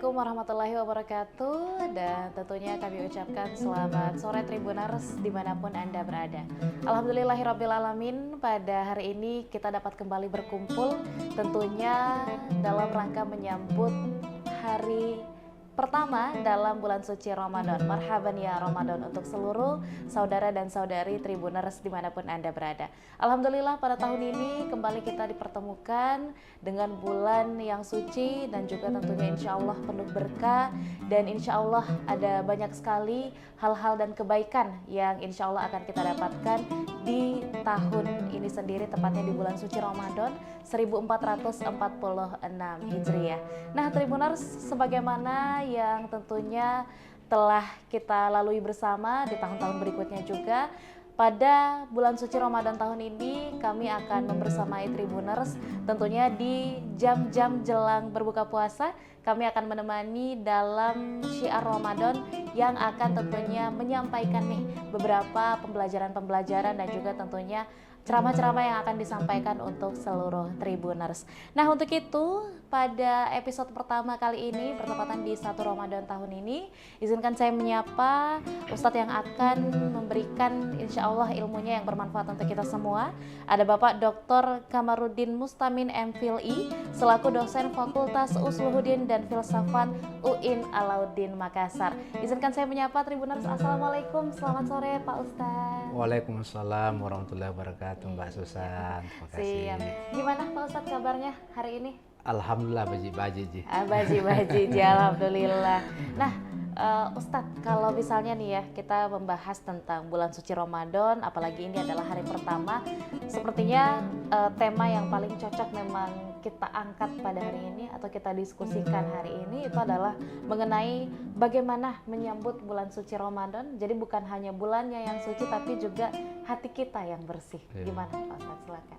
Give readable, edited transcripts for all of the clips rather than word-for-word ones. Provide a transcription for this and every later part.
Assalamualaikum warahmatullahi wabarakatuh. Dan tentunya kami ucapkan selamat sore Tribuners dimanapun Anda berada. Alhamdulillahirrabbilalamin, pada hari ini kita dapat kembali berkumpul tentunya dalam rangka menyambut hari pertama dalam bulan suci Ramadan. Marhaban ya Ramadan untuk seluruh saudara dan saudari Tribuners dimanapun Anda berada. Alhamdulillah pada tahun ini kembali kita dipertemukan dengan bulan yang suci dan juga tentunya insya Allah penuh berkah, dan insya Allah ada banyak sekali hal-hal dan kebaikan yang insya Allah akan kita dapatkan di tahun ini sendiri, tepatnya di bulan suci Ramadan 1446 Hijriah. Nah Tribuners, sebagaimana yang tentunya telah kita lalui bersama di tahun-tahun berikutnya juga, pada bulan suci Ramadan tahun ini kami akan membersamai Tribuners tentunya di jam-jam jelang berbuka puasa. Kami akan menemani dalam syiar Ramadan yang akan tentunya menyampaikan nih beberapa pembelajaran-pembelajaran dan juga tentunya ceramah-ceramah yang akan disampaikan untuk seluruh Tribuners. Nah untuk itu pada episode pertama kali ini bertepatan di 1 Ramadan tahun ini, izinkan saya menyapa Ustadz yang akan memberikan insya Allah ilmunya yang bermanfaat untuk kita semua. Ada Bapak Dr. Kamarudin Mustamin MPhilI selaku dosen Fakultas Usluhuddin dan Filsafat UIN Alauddin Makassar. Izinkan saya menyapa Tribuners. Assalamualaikum, selamat sore Pak Ustadz. Waalaikumsalam warahmatullahi wabarakatuh Mbak Susan. Terima kasih. Siap. Gimana Pak Ustadz kabarnya hari ini? Alhamdulillah baji-baji. Baji-baji, alhamdulillah. Nah Ustadz, kalau misalnya nih ya kita membahas tentang bulan suci Ramadan, apalagi ini adalah hari pertama, sepertinya tema yang paling cocok memang kita angkat pada hari ini atau kita diskusikan hari ini itu adalah mengenai bagaimana menyambut bulan suci Ramadan. Jadi bukan hanya bulannya yang suci tapi juga hati kita yang bersih. Gimana Pak Ustadz, silakan.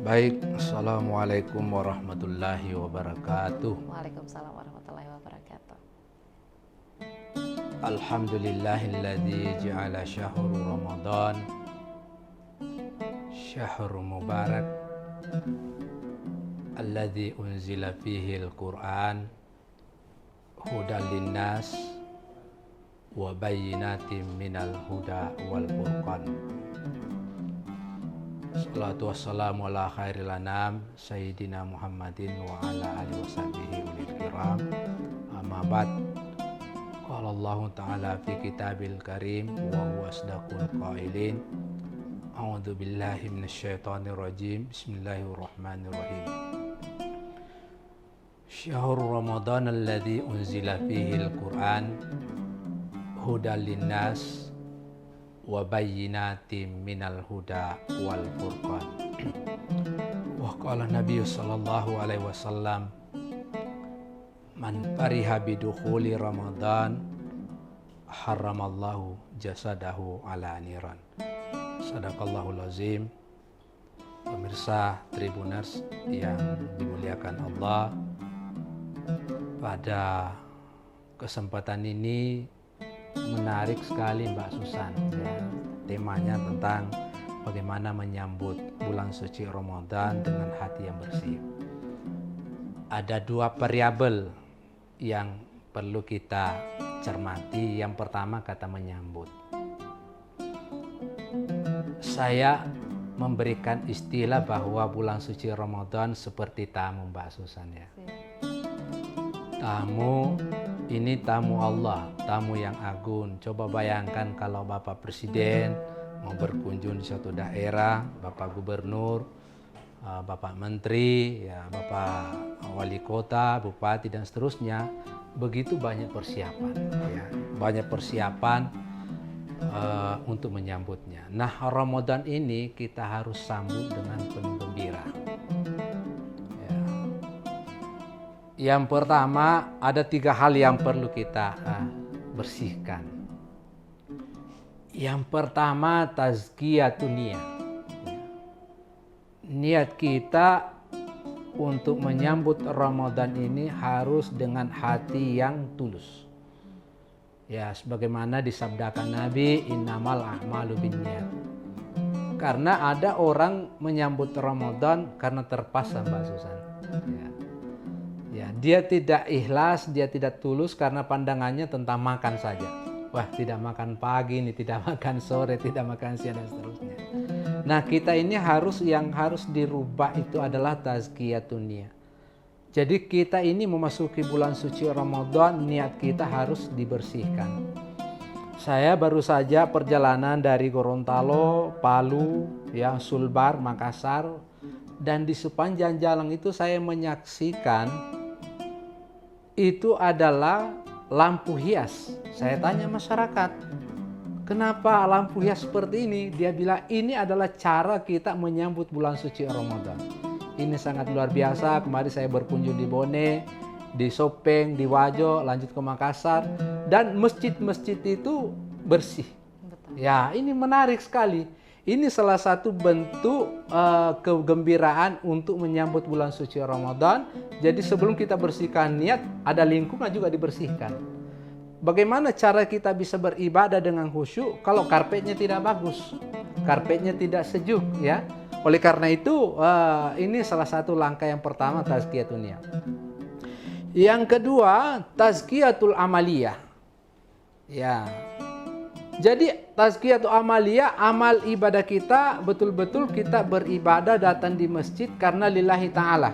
Baik, Assalamualaikum warahmatullahi wabarakatuh. Waalaikumsalam warahmatullahi wabarakatuh. Alhamdulillahilladzi ja'ala syahru Ramadan syahrul mubarak alladzi unzila fihi al-Qur'an hudan linnas wa bayyinatin minal huda wal furqan. Salatu wassalamu ala khairil anam Sayyidina Muhammadin wa ala alihi wa sahbihi ulil kiram. Amma ba'd. Qala Allah Ta'ala fi kitabil karim wa huwa asdaqul qailin. A'udzu billahi minasyaitonir rajim. Bismillahirrahmanirrahim. Syahrul Ramadan alladzi unzila fihi al-Qur'an hudan linnas wa bayyinatin minal huda wal furqan. Wa qala Nabi sallallahu alaihi wasallam, man fariha bidukhuli Ramadan haramallahu jasadahu ala niran. Sadaqallahul azim. Pemirsa Tribuners yang dimuliakan Allah, pada kesempatan ini menarik sekali Mbak Susan ya. Temanya tentang bagaimana menyambut bulan suci Ramadan dengan hati yang bersih. Ada dua variabel yang perlu kita cermati. Yang pertama kata menyambut. Saya memberikan istilah bahwa bulan suci Ramadan seperti tamu Mbak Susan ya. Tamu ini tamu Allah, tamu yang agung. Coba bayangkan kalau Bapak Presiden mau berkunjung di suatu daerah, Bapak Gubernur, Bapak Menteri, ya, Bapak Wali Kota, Bupati dan seterusnya. Begitu banyak persiapan, ya, banyak persiapan untuk menyambutnya. Nah Ramadan ini kita harus sambut dengan penuh gembira. Yang pertama, ada 3 hal yang perlu kita bersihkan. Yang pertama, tazkiyatun niyat. Niat kita untuk menyambut Ramadan ini harus dengan hati yang tulus. Ya, sebagaimana disabdakan Nabi, innamal a'malu binniyat. Karena ada orang menyambut Ramadan karena terpaksa Mbak Susan. Ya. Ya, dia tidak ikhlas, dia tidak tulus karena pandangannya tentang makan saja. Wah, tidak makan pagi, ini tidak makan sore, tidak makan siang dan seterusnya. Nah, kita ini yang harus dirubah itu adalah tazkiyatun niyah. Jadi kita ini memasuki bulan suci Ramadan, niat kita harus dibersihkan. Saya baru saja perjalanan dari Gorontalo, Palu, ya, Sulbar, Makassar, dan di sepanjang jalan itu saya menyaksikan itu adalah lampu hias. Saya tanya masyarakat, kenapa lampu hias seperti ini? Dia bilang ini adalah cara kita menyambut bulan suci Ramadan. Ini sangat luar biasa. Kemarin saya berkunjung di Bone, di Sopeng, di Wajo, lanjut ke Makassar, dan masjid-masjid itu bersih. Betul. Ya, ini menarik sekali. Ini salah satu bentuk kegembiraan untuk menyambut bulan suci Ramadan. Jadi sebelum kita bersihkan niat, ada lingkungan juga dibersihkan. Bagaimana cara kita bisa beribadah dengan khusyuk kalau karpetnya tidak bagus, karpetnya tidak sejuk, ya? Oleh karena itu, ini salah satu langkah yang pertama, tazkiyatun niyah. Yang kedua, tazkiyatul amaliyah. Ya. Jadi tazkiyatul amaliyah, amal ibadah kita betul-betul kita beribadah datang di masjid karena lillahi ta'ala.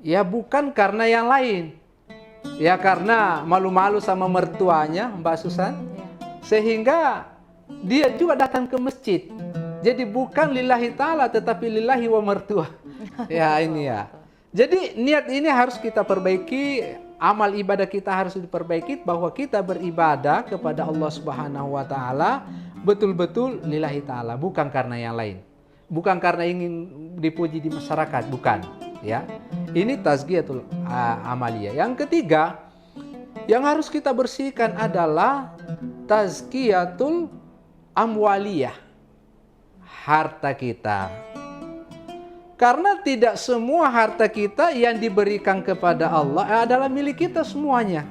Ya, bukan karena yang lain. Ya, karena malu-malu sama mertuanya, Mbak Susan. Ya. Sehingga dia juga datang ke masjid. Jadi bukan lillahi ta'ala tetapi lillahi wa mertua. Ya, ini ya. Jadi niat ini harus kita perbaiki, amal ibadah kita harus diperbaiki bahwa kita beribadah kepada Allah Subhanahu wa taala betul-betul lillahi ta'ala, bukan karena yang lain. Bukan karena ingin dipuji di masyarakat, bukan, ya. Ini tazkiyatul amaliyah. Yang ketiga yang harus kita bersihkan adalah tazkiyatul amwaliyah, harta kita. Karena tidak semua harta kita yang diberikan kepada Allah adalah milik kita semuanya.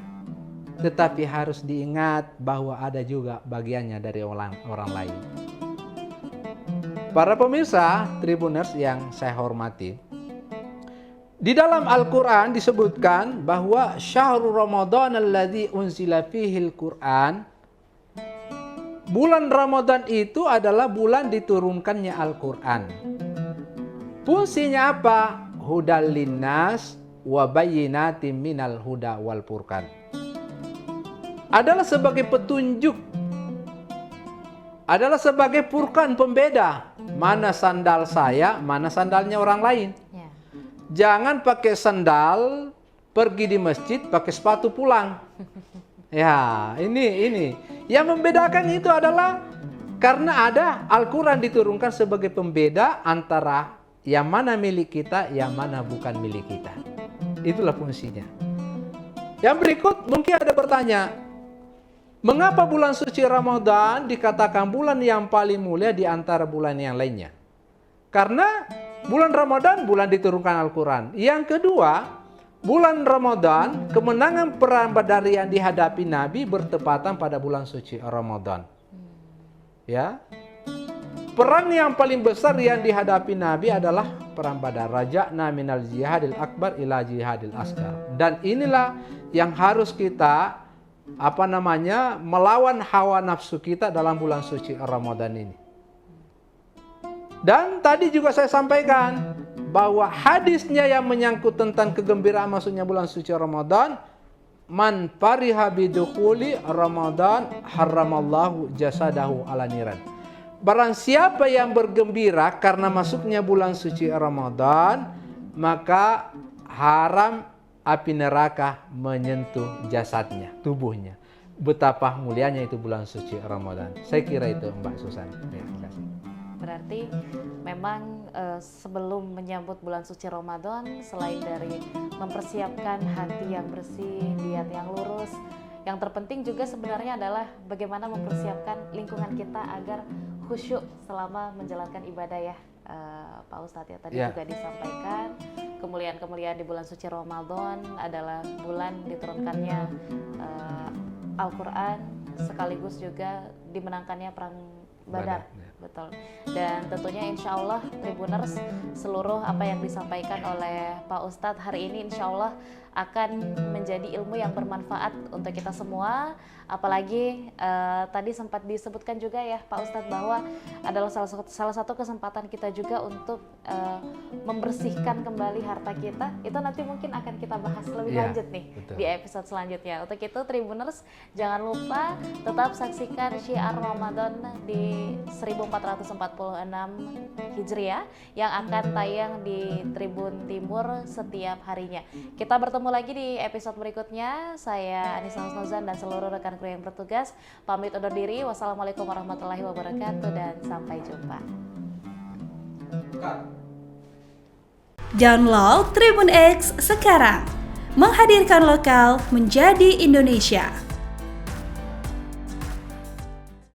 Tetapi harus diingat bahwa ada juga bagiannya dari orang lain. Para pemirsa Tribuners yang saya hormati, di dalam Al-Quran disebutkan bahwa syahrul Ramadan alladzi unzila fihil Quran, bulan Ramadan itu adalah bulan diturunkannya Al-Quran. Fungsinya apa? Hudal linnas wa bayyinatin minal huda wal furqan. Adalah sebagai petunjuk. Adalah sebagai furqan, pembeda. Mana sandal saya, mana sandalnya orang lain. Ya. Jangan pakai sandal pergi di masjid, pakai sepatu pulang. Ya, ini. Yang membedakan itu adalah karena ada Al-Quran diturunkan sebagai pembeda antara yang mana milik kita, yang mana bukan milik kita. Itulah fungsinya. Yang berikut mungkin ada bertanya, mengapa bulan suci Ramadan dikatakan bulan yang paling mulia di antara bulan yang lainnya? Karena bulan Ramadan bulan diturunkan Al-Quran. Yang kedua, bulan Ramadan, kemenangan perang Badar yang dihadapi Nabi bertepatan pada bulan suci Ramadan. Ya. Perang yang paling besar yang dihadapi Nabi adalah perang Badar. Raja'na minal jihadil akbar ila jihadil asghar. Dan inilah yang harus kita melawan hawa nafsu kita dalam bulan suci Ramadan ini. Dan tadi juga saya sampaikan bahwa hadisnya yang menyangkut tentang kegembiraan masuknya bulan suci Ramadan, man fariha bidukhuli Ramadan haramallahu jasadahu ala niran. Barang siapa yang bergembira karena masuknya bulan suci Ramadan, maka haram api neraka menyentuh jasadnya, tubuhnya. Betapa mulianya itu bulan suci Ramadan. Saya kira itu Mbak Susan. Terima kasih. Berarti memang sebelum menyambut bulan suci Ramadan, selain dari mempersiapkan hati yang bersih, niat yang lurus, yang terpenting juga sebenarnya adalah bagaimana mempersiapkan lingkungan kita agar khusyuk selama menjalankan ibadah ya, Pak Ustadz ya. Tadi juga disampaikan kemuliaan-kemuliaan di bulan suci Ramadan adalah bulan diturunkannya Al-Quran, sekaligus juga dimenangkannya perang Badar. betul. Dan tentunya insya Allah Tribuners, seluruh apa yang disampaikan oleh Pak Ustadz hari ini insya Allah akan menjadi ilmu yang bermanfaat untuk kita semua. Apalagi tadi sempat disebutkan juga ya Pak Ustadz bahwa adalah salah satu kesempatan kita juga untuk membersihkan kembali harta kita. Itu nanti mungkin akan kita bahas lebih lanjut nih, betul, di episode selanjutnya. Untuk itu Tribuners, jangan lupa tetap saksikan Syiar Ramadan di 1446 Hijriah yang akan tayang di Tribun Timur setiap harinya. Kita bertemu lagi di episode berikutnya. Saya Anissa Husnuzan dan seluruh rekan kru yang bertugas pamit undur diri. Wassalamualaikum warahmatullahi wabarakatuh dan sampai jumpa. Download Tribun X sekarang, menghadirkan lokal menjadi Indonesia.